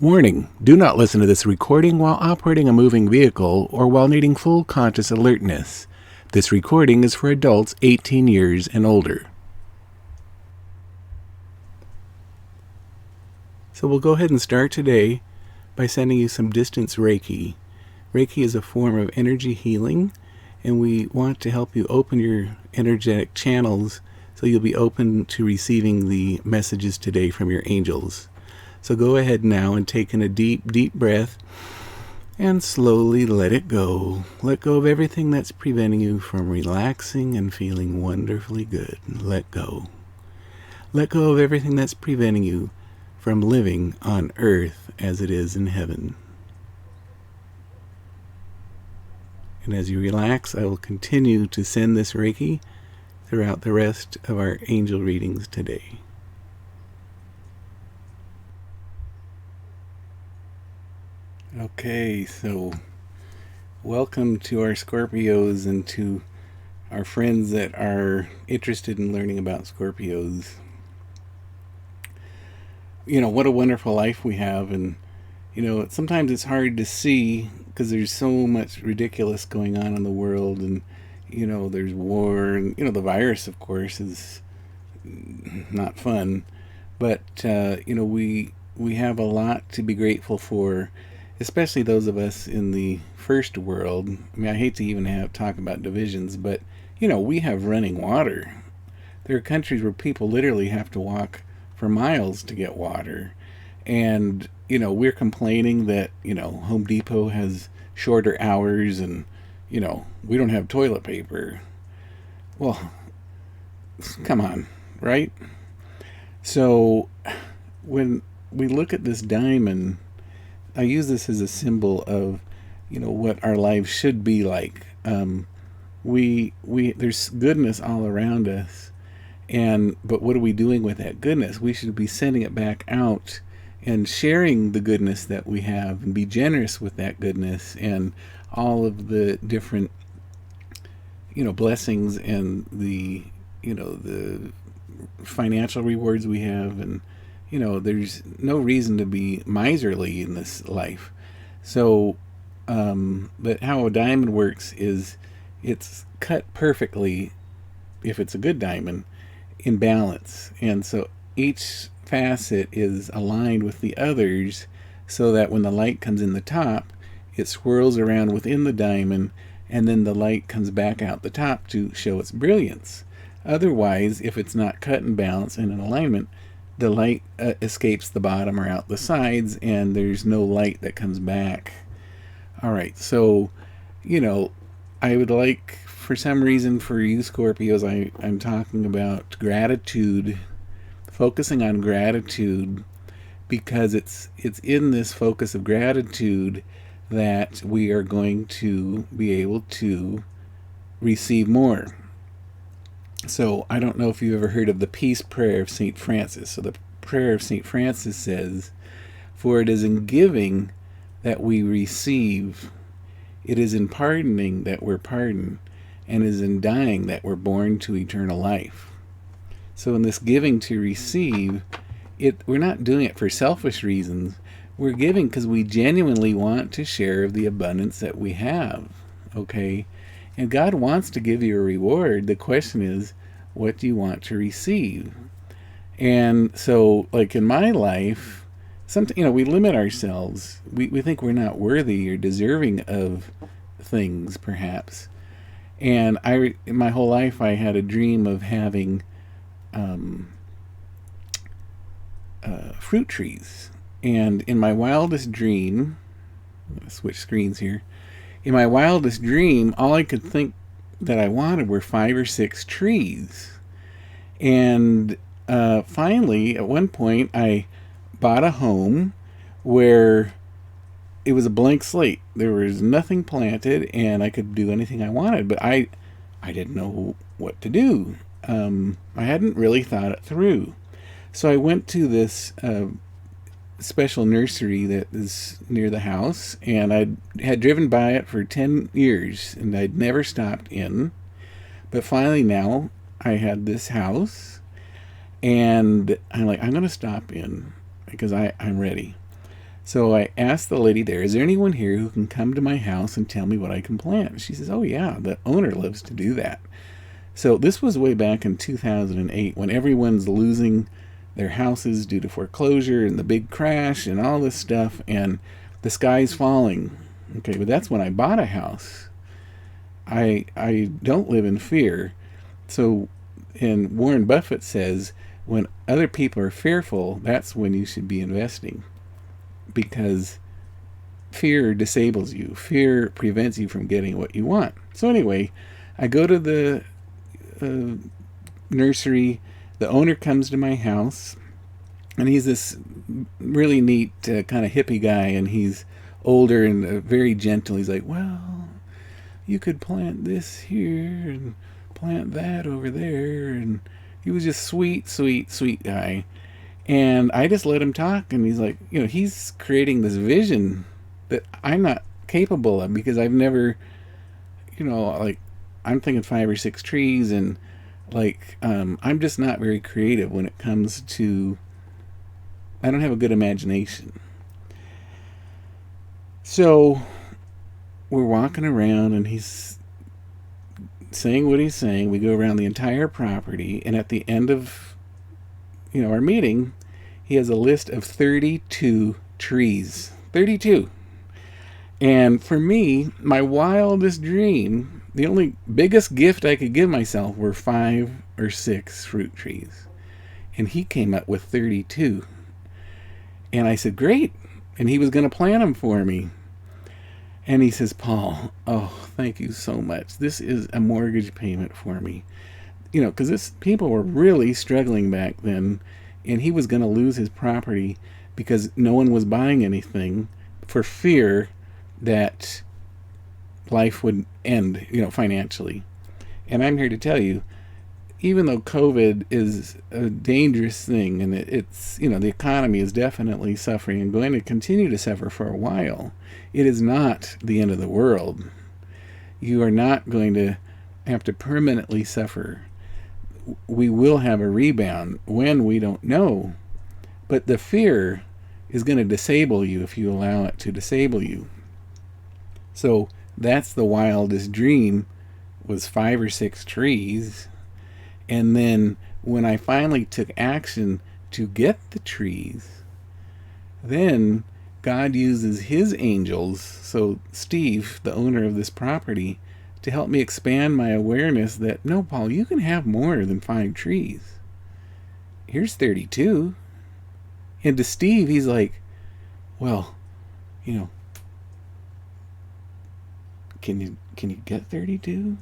Warning: do not listen to this recording while operating a moving vehicle or while needing full conscious alertness. This recording is for adults 18 years and older. So we'll go ahead and start today by sending you some distance Reiki. Reiki is a form of energy healing, and we want to help you open your energetic channels so you'll be open to receiving the messages today from your angels. So go ahead now and take in a deep, deep breath and slowly let it go. Let go of everything that's preventing you from relaxing and feeling wonderfully good. Let go. Let go of everything that's preventing you from living on earth as it is in heaven. And as you relax, I will continue to send this Reiki throughout the rest of our angel readings today. Okay, so welcome to our Scorpios and to our friends that are interested in learning about Scorpios. You know, what a wonderful life we have, and you know, sometimes it's hard to see because there's so much ridiculous going on in the world, and you know, there's war, and you know, the virus, of course, is not fun, but you know, we have a lot to be grateful for, especially those of us in the first world. I mean, I hate to even talk about divisions, but you know, we have running water. There are countries where people literally have to walk for miles to get water, and you know, we're complaining that, you know, Home Depot has shorter hours, and you know, we don't have toilet paper. Well, come on, right? So when we look at this diamond, I use this as a symbol of, you know, what our lives should be like. There's goodness all around us, but what are we doing with that goodness? We should be sending it back out and sharing the goodness that we have, and be generous with that goodness and all of the different, you know, blessings and the, you know, the financial rewards we have, and you know, there's no reason to be miserly in this life. So, but how a diamond works is it's cut perfectly, if it's a good diamond, in balance. And so each facet is aligned with the others so that when the light comes in the top, it swirls around within the diamond, and then the light comes back out the top to show its brilliance. Otherwise, if it's not cut in balance and in alignment, the light escapes the bottom or out the sides, and there's no light that comes back. All right, so, you know, I would like, for some reason, for you Scorpios, I'm talking about gratitude, focusing on gratitude, because it's in this focus of gratitude that we are going to be able to receive more. So I don't know if you've ever heard of the peace prayer of St. Francis. So the prayer of St. Francis says, "For it is in giving that we receive, it is in pardoning that we're pardoned, and it is in dying that we're born to eternal life." So in this giving to receive, we're not doing it for selfish reasons. We're giving because we genuinely want to share the abundance that we have, okay? And God wants to give you a reward. The question is, what do you want to receive? And so, like in my life, sometimes, you know, we limit ourselves. We think we're not worthy or deserving of things, perhaps. And in my whole life, I had a dream of having fruit trees. And in my wildest dream, I'm going to switch screens here. In my wildest dream, all I could think that I wanted were 5 or 6 trees. And finally, at one point, I bought a home where it was a blank slate. There was nothing planted, and I could do anything I wanted. But I didn't know what to do. I hadn't really thought it through. So I went to this special nursery that is near the house, and I had driven by it for 10 years, and I'd never stopped in. But finally now I had this house, and I'm like, I'm going to stop in because I'm ready. So I asked the lady there, is there anyone here who can come to my house and tell me what I can plant? She says, oh yeah, the owner loves to do that. So this was way back in 2008 when everyone's losing their houses due to foreclosure and the big crash and all this stuff, and the sky's falling. Okay, but that's when I bought a house. I don't live in fear. So, and Warren Buffett says, when other people are fearful, that's when you should be investing, because fear disables you. Fear prevents you from getting what you want. So anyway, I go to the nursery. The owner comes to my house, and he's this really neat kind of hippie guy, and he's older and very gentle. He's like, well, you could plant this here and plant that over there. And he was just sweet, sweet, sweet guy. And I just let him talk, and he's like, he's creating this vision that I'm not capable of, because I've never, like, I'm thinking 5 or 6 trees, and like, I'm just not very creative when it comes to, I don't have a good imagination. So we're walking around, and he's saying what he's saying. We go around the entire property, and at the end of our meeting, he has a list of 32 trees. 32. And for me, my wildest dream, the only biggest gift I could give myself were 5 or 6 fruit trees. And he came up with 32. And I said, great. And he was going to plant them for me. And he says, Paul, oh, thank you so much. This is a mortgage payment for me. Because people were really struggling back then, and he was going to lose his property because no one was buying anything for fear that life would end, financially. And I'm here to tell you, even though COVID is a dangerous thing, and it's, the economy is definitely suffering and going to continue to suffer for a while, it is not the end of the world. You are not going to have to permanently suffer. We will have a rebound. When, we don't know. But the fear is going to disable you if you allow it to disable you. So that's the wildest dream, was 5 or 6 trees. And then when I finally took action to get the trees, then God uses his angels, so Steve, the owner of this property, to help me expand my awareness that, no, Paul, you can have more than 5 trees. Here's 32. And to Steve, he's like, well, can you get 32?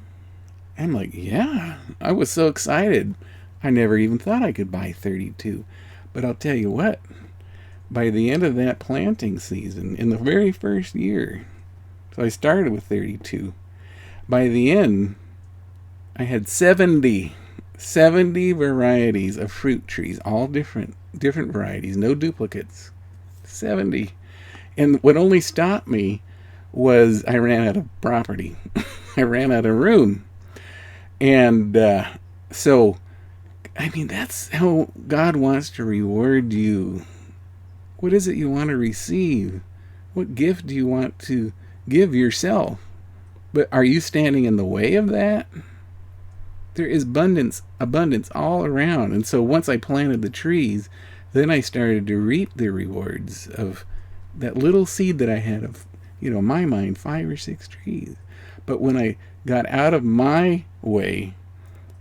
I'm like, yeah. I was so excited. I never even thought I could buy 32. But I'll tell you what, by the end of that planting season, in the very first year, so I started with 32. By the end, I had 70 varieties of fruit trees, all different varieties, no duplicates. 70. And what only stopped me was I ran out of property. I ran out of room. And so, that's how God wants to reward you. What is it you want to receive? What gift do you want to give yourself? But are you standing in the way of that? There is abundance all around. And so once I planted the trees, then I started to reap the rewards of that little seed that I had of, my mind, 5 or 6 trees. But when I got out of my way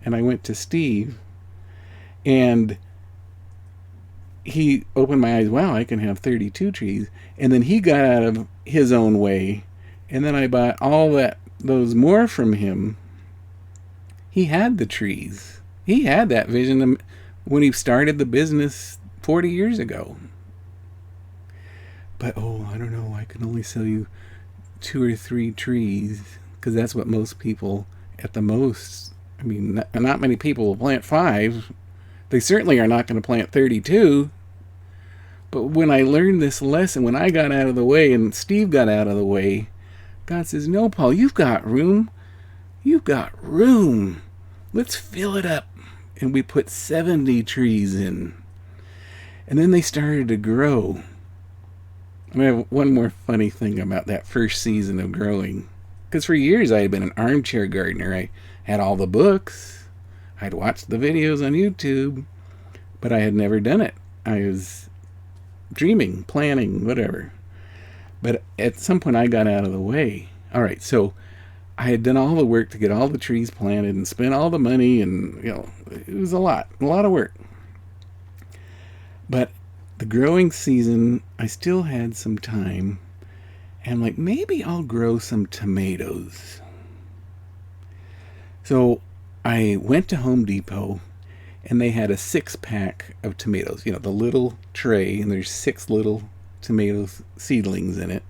and I went to Steve, and he opened my eyes, wow, I can have 32 trees. And then he got out of his own way, and then I bought those more from him. He had the trees. He had that vision when he started the business 40 years ago. But, I don't know, I can only sell you 2 or 3 trees, because that's what most people, at the most, not many people will plant 5. They certainly are not going to plant 32. But when I learned this lesson, when I got out of the way and Steve got out of the way, God says, no, Paul, you've got room. You've got room. Let's fill it up. And we put 70 trees in. And then they started to grow. I have one more funny thing about that first season of growing. Because for years I had been an armchair gardener. I had all the books, I'd watched the videos on YouTube, but I had never done it. I was dreaming, planning, whatever. But at some point I got out of the way. All right, so I had done all the work to get all the trees planted and spent all the money, and it was a lot of work. But the growing season, I still had some time, and I'm like, maybe I'll grow some tomatoes. So I went to Home Depot, and they had a 6-pack of tomatoes. The little tray, and there's 6 little tomato seedlings in it.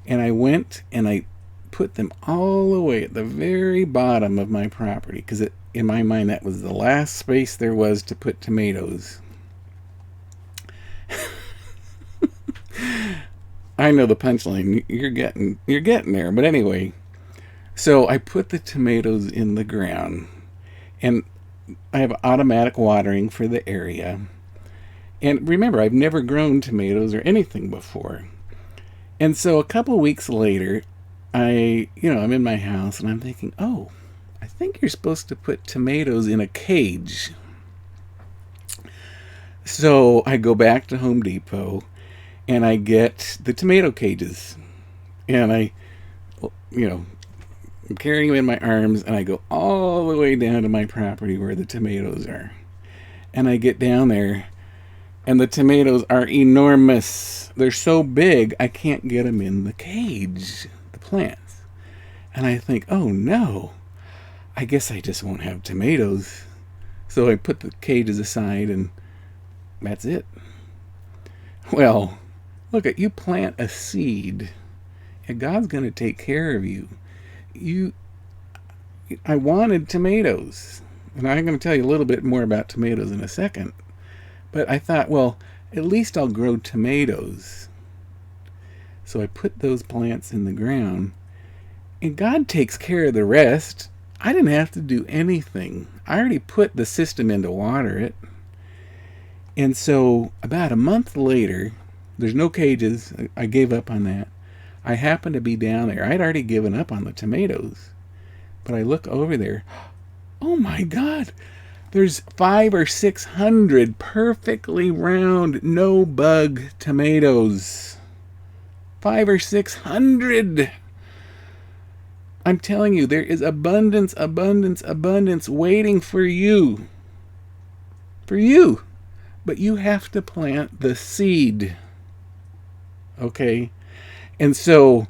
And I went and I put them all the way at the very bottom of my property, because in my mind that was the last space there was to put tomatoes. I know the punchline. You're getting there. But anyway, so I put the tomatoes in the ground, and I have automatic watering for the area. And remember, I've never grown tomatoes or anything before. And so a couple weeks later, I'm in my house and I'm thinking, oh, I think you're supposed to put tomatoes in a cage. So I go back to Home Depot and I get the tomato cages. And I'm carrying them in my arms, and I go all the way down to my property where the tomatoes are. And I get down there, and the tomatoes are enormous. They're so big, I can't get them in the cage, the plants. And I think, oh no, I guess I just won't have tomatoes. So I put the cages aside, and that's it. Well, look, you plant a seed, and God's going to take care of you. I wanted tomatoes, and I'm going to tell you a little bit more about tomatoes in a second. But I thought, well, at least I'll grow tomatoes. So I put those plants in the ground, and God takes care of the rest. I didn't have to do anything. I already put the system in to water it. And so about a month later, there's no cages. I gave up on that. I happened to be down there. I'd already given up on the tomatoes. But I look over there. Oh my God! There's 500 or 600 perfectly round, no bug tomatoes. 500 or 600! I'm telling you, there is abundance, abundance, abundance waiting for you. For you. But you have to plant the seed. Okay? And so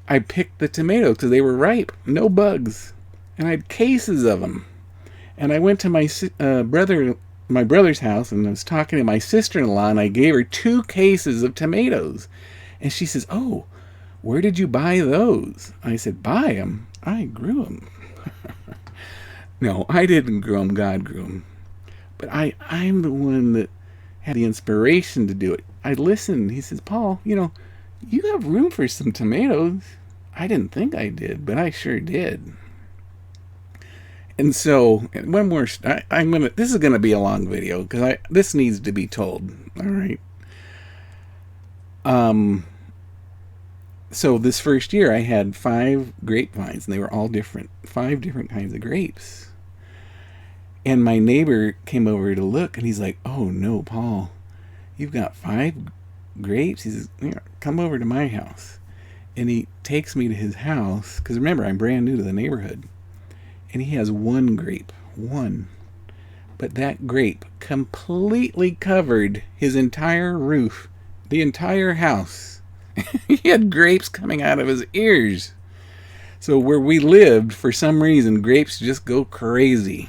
I picked the tomatoes because they were ripe, no bugs. And I had cases of them. And I went to my brother's house, and I was talking to my sister-in-law, and I gave her 2 cases of tomatoes. And she says, oh, where did you buy those? I said, buy them? I grew them. No, I didn't grow them. God grew them. But I'm the one that had the inspiration to do it. I listened. He says, Paul, you have room for some tomatoes. I didn't think I did, but I sure did. And so, one more. This is gonna be a long video because this needs to be told. All right. So this first year, I had 5 grapevines, and they were all different. 5 different kinds of grapes. And my neighbor came over to look, and he's like, "Oh no, Paul, you've got 5 grapes." He says, "Come over to my house." And he takes me to his house because remember, I'm brand new to the neighborhood. And he has 1 grape. 1. But that grape completely covered his entire roof, the entire house. He had grapes coming out of his ears. So where we lived, for some reason, grapes just go crazy.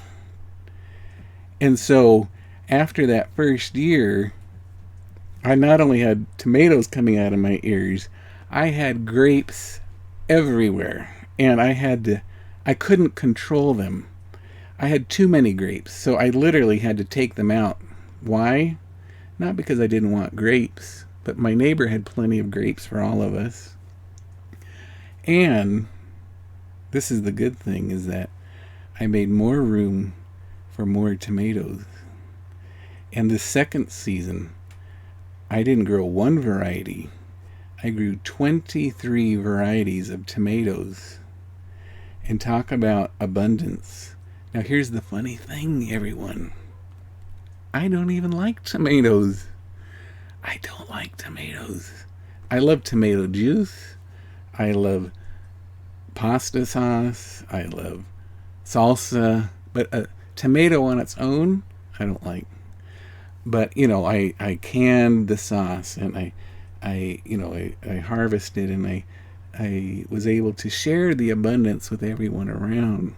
And so after that first year, I not only had tomatoes coming out of my ears, I had grapes everywhere. And I couldn't control them. I had too many grapes, so I literally had to take them out. Why? Not because I didn't want grapes, but my neighbor had plenty of grapes for all of us. And this is the good thing, is that I made more room for more tomatoes. And the second season, I didn't grow 1 variety. I grew 23 varieties of tomatoes. And talk about abundance. Now here's the funny thing, everyone. I don't even like tomatoes. I don't like tomatoes. I love tomato juice. I love pasta sauce. I love salsa. But a tomato on its own, I don't like. But, I canned the sauce, and I harvested, and I was able to share the abundance with everyone around.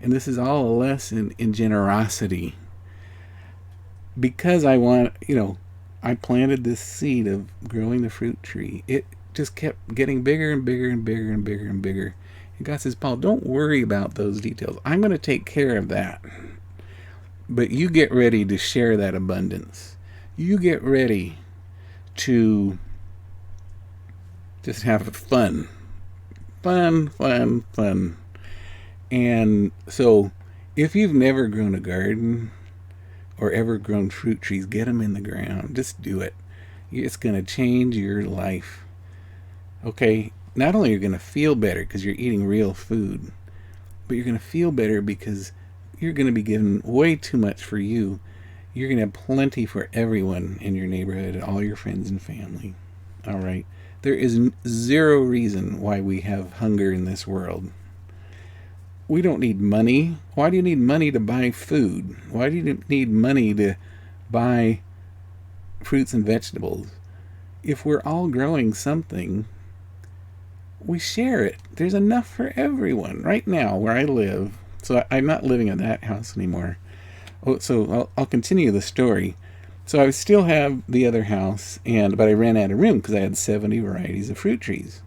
And this is all a lesson in generosity. Because I planted this seed of growing the fruit tree. It just kept getting bigger and bigger and bigger and bigger and bigger. And God says, Paul, don't worry about those details. I'm going to take care of that. But you get ready to share that abundance. You get ready to just have fun. Fun, fun, fun. And so, if you've never grown a garden or ever grown fruit trees, get them in the ground. Just do it. It's going to change your life. Okay? Not only are you going to feel better because you're eating real food, but you're going to feel better because you're going to be given way too much for you. You're going to have plenty for everyone in your neighborhood, all your friends and family. All right? There is zero reason why we have hunger in this world. We don't need money. Why do you need money to buy food? Why do you need money to buy fruits and vegetables? If we're all growing something, we share it. There's enough for everyone. Right now, where I live, so I'm not living in that house anymore. So I'll continue the story. So I still have the other house, but I ran out of room because I had 70 varieties of fruit trees.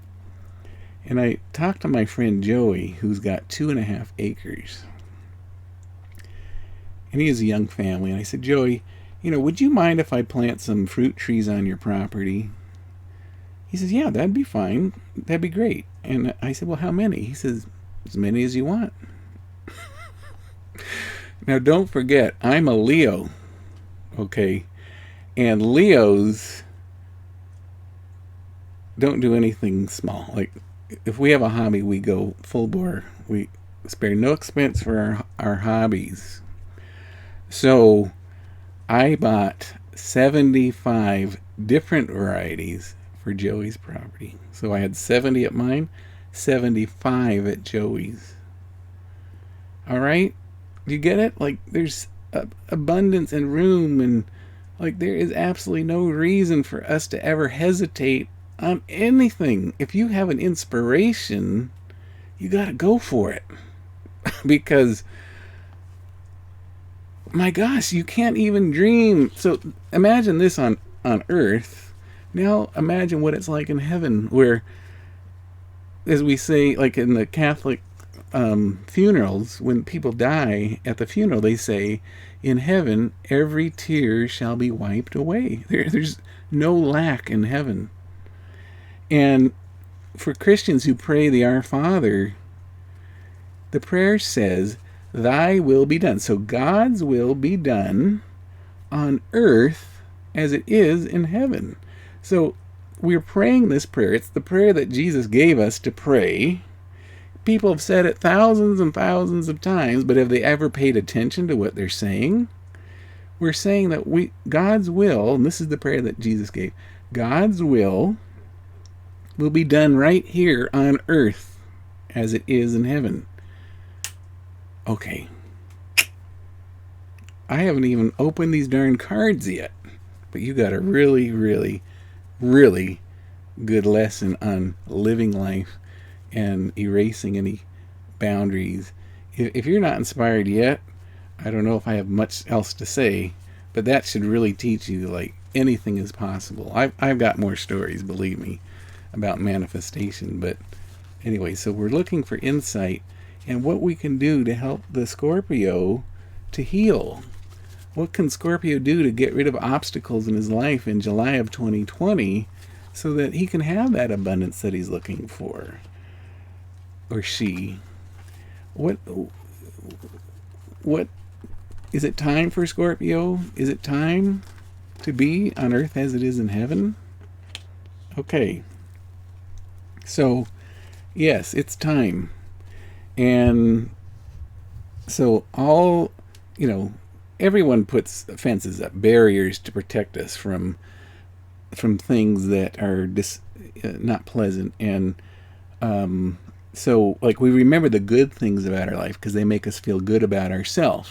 And I talked to my friend Joey, who's got 2.5 acres. And he has a young family. And I said, Joey, would you mind if I plant some fruit trees on your property? He says, yeah, that'd be fine. That'd be great. And I said, well, how many? He says, as many as you want. Now, don't forget, I'm a Leo. Okay? And Leos don't do anything small. Like, if we have a hobby, we go full bore. We spare no expense for our hobbies. So I bought 75 different varieties for Joey's property. So I had 70 at mine, 75 at Joey's. All right? Do you get it? Like, there's abundance and room, and like there is absolutely no reason for us to ever hesitate on anything. If you have an inspiration, you got to go for it. Because, my gosh, you can't even dream. So imagine this on earth. Now imagine what it's like in heaven, where, as we say, like in the Catholic funerals, when people die at the funeral, they say, in heaven, every tear shall be wiped away. There's no lack in heaven. And for Christians who pray the Our Father, the prayer says, thy will be done. So God's will be done on earth as it is in heaven. So we're praying this prayer. It's the prayer that Jesus gave us to pray. People have said it thousands and thousands of times, but have they ever paid attention to what they're saying? We're saying that God's will, and this is the prayer that Jesus gave, God's will be done right here on earth as it is in heaven. Okay. I haven't even opened these darn cards yet, but you got a really, really, really good lesson on living life and erasing any boundaries. If you're not inspired yet, I don't know if I have much else to say, but that should really teach you like anything is possible. I've got more stories, believe me, about manifestation. But anyway, so we're looking for insight and what we can do to help the Scorpio to heal. What can Scorpio do to get rid of obstacles in his life in July of 2020 so that he can have that abundance that he's looking for? Or she. What is it time for Scorpio? Is it time to be on earth as it is in heaven? Okay. So, yes, it's time. And so you know, everyone puts fences up, barriers to protect us from things that are not pleasant. And so, like, we remember the good things about our life because they make us feel good about ourselves.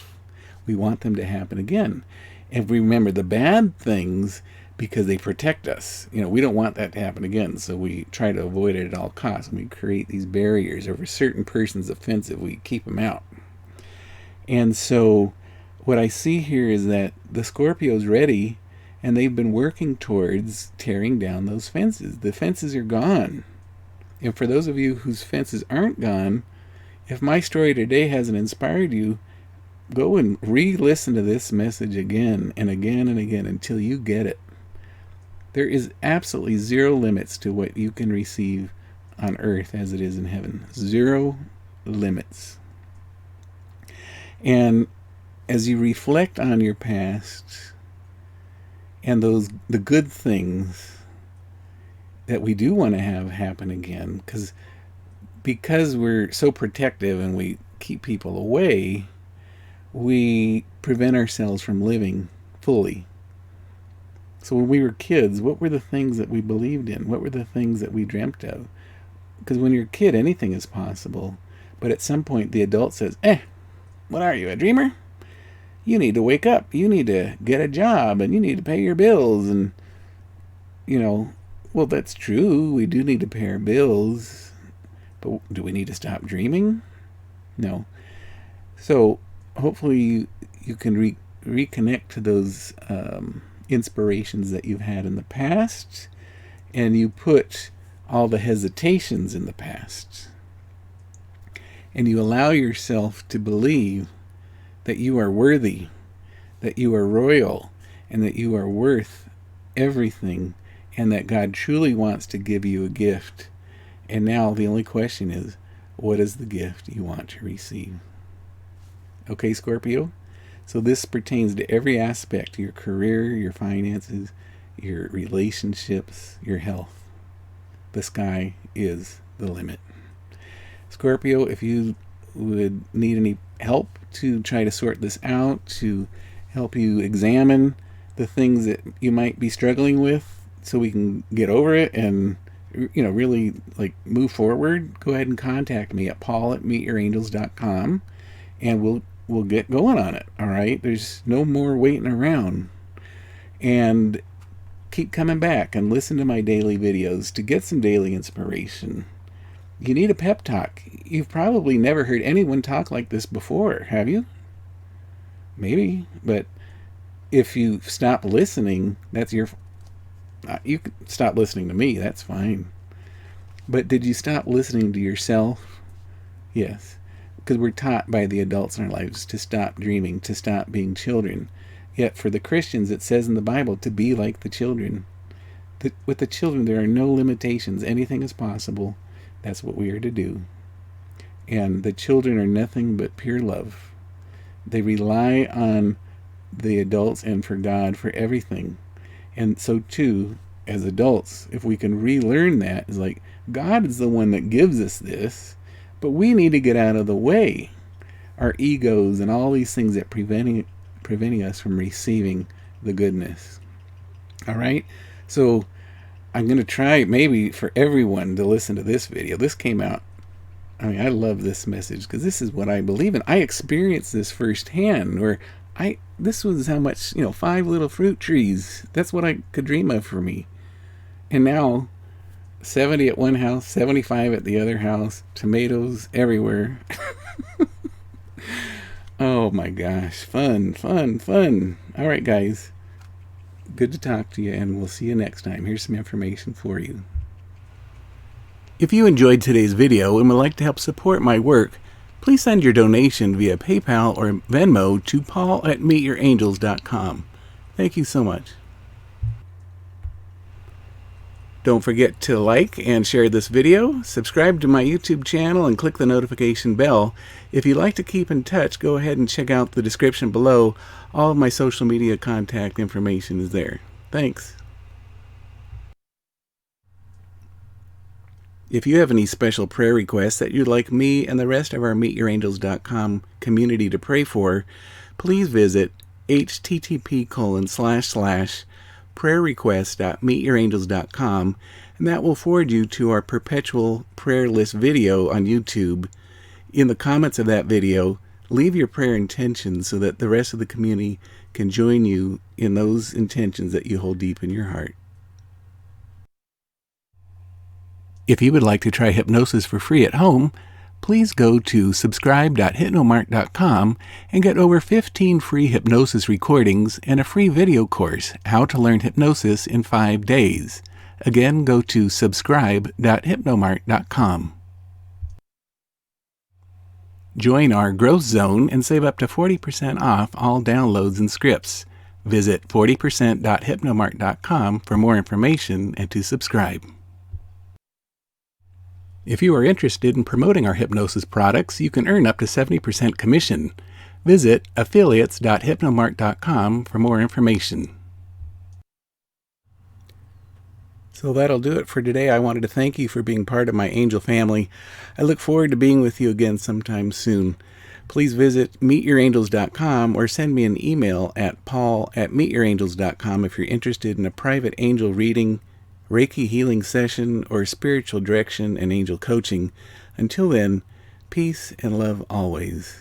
We want them to happen again. And we remember the bad things because they protect us. We don't want that to happen again, so we try to avoid it at all costs. And we create these barriers. Over a certain person's offensive, we keep them out. And so what I see here is that the Scorpio's ready, and they've been working towards tearing down those fences. The fences are gone. And for those of you whose fences aren't gone, if my story today hasn't inspired you, go and re-listen to this message again and again and again until you get it. There is absolutely zero limits to what you can receive on earth as it is in heaven. Zero limits. And as you reflect on your past and the good things that we do want to have happen again, because we're so protective and we keep people away, we prevent ourselves from living fully. So when we were kids, what were the things that we believed in? What were the things that we dreamt of? Because when you're a kid, anything is possible. But at some point, the adult says, what are you, a dreamer? You need to wake up. You need to get a job, and you need to pay your bills. And, well, that's true. We do need to pay our bills. But do we need to stop dreaming? No. So hopefully you can reconnect to those inspirations that you've had in the past, and you put all the hesitations in the past, and you allow yourself to believe that you are worthy, that you are royal, and that you are worth everything, and that God truly wants to give you a gift. And now the only question is, what is the gift you want to receive? Okay, Scorpio? So this pertains to every aspect: your career, your finances, your relationships, your health. The sky is the limit. Scorpio, if you would need any help to try to sort this out, to help you examine the things that you might be struggling with so we can get over it and really move forward, go ahead and contact me at paul@meetyourangels.com, and we'll get going on it. All right, there's no more waiting around. And keep coming back and listen to my daily videos to get some daily inspiration. You need a pep talk. You've probably never heard anyone talk like this before, have you? Maybe, but if you stop listening, that's you can stop listening to me, that's fine. But did you stop listening to yourself? Yes. Because we're taught by the adults in our lives to stop dreaming, to stop being children. Yet for the Christians, it says in the Bible to be like the children. With the children, there are no limitations. Anything is possible. That's what we are to do. And the children are nothing but pure love. They rely on the adults and for God for everything. And so too, as adults, if we can relearn that, it's like God is the one that gives us this, but we need to get out of the way. Our egos and all these things that preventing us from receiving the goodness. All right? So I'm going to try maybe for everyone to listen to this video. This came out, I love this message because this is what I believe in. I experienced this firsthand where this was how much, 5 little fruit trees. That's what I could dream of for me. And now 70 at one house, 75 at the other house, tomatoes everywhere. Oh my gosh, fun. All right, guys, good to talk to you, and we'll see you next time. Here's some information for you. If you enjoyed today's video and would like to help support my work, please send your donation via PayPal or Venmo to paul@meetyourangels.com. Thank you so much. Don't forget to like and share this video, subscribe to my YouTube channel, and click the notification bell. If you'd like to keep in touch, go ahead and check out the description below. All of my social media contact information is there. Thanks. If you have any special prayer requests that you'd like me and the rest of our meetyourangels.com community to pray for, please visit http://prayerrequest.meetyourangels.com, and that will forward you to our perpetual prayer list video on YouTube. In the comments of that video, leave your prayer intentions so that the rest of the community can join you in those intentions that you hold deep in your heart. If you would like to try hypnosis for free at home, please go to subscribe.hypnomark.com and get over 15 free hypnosis recordings and a free video course, How to Learn Hypnosis in 5 Days. Again, go to subscribe.hypnomark.com. Join our growth zone and save up to 40% off all downloads and scripts. Visit 40%.hypnomark.com for more information and to subscribe. If you are interested in promoting our hypnosis products, you can earn up to 70% commission. Visit affiliates.hypnomark.com for more information. So that'll do it for today. I wanted to thank you for being part of my angel family. I look forward to being with you again sometime soon. Please visit meetyourangels.com or send me an email at paul@meetyourangels.com if you're interested in a private angel reading, Reiki healing session, or spiritual direction and angel coaching. Until then, peace and love always.